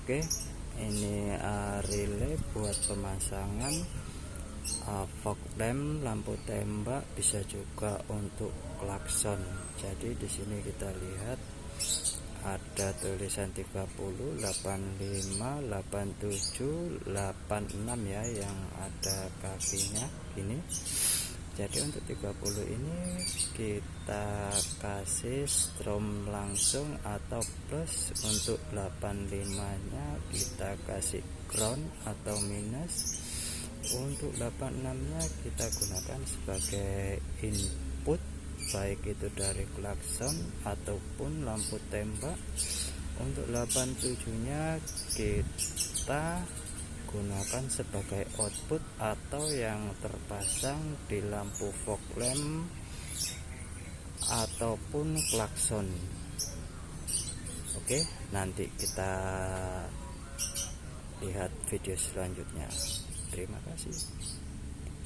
Oke, ini relay buat pemasangan fog lamp, lampu tembak, bisa juga untuk klakson. Jadi di sini kita lihat ada tulisan 30, 85, 87, 86 ya, yang ada kakinya ini. Jadi untuk 30 ini kita kasih strom langsung atau plus, untuk 85-nya kita kasih ground atau minus, untuk 86-nya kita gunakan sebagai input, baik itu dari klakson ataupun lampu tembak. Untuk 87-nya kita gunakan sebagai output atau yang terpasang di lampu fog lamp ataupun klakson. Oke, nanti kita lihat video selanjutnya. Terima kasih.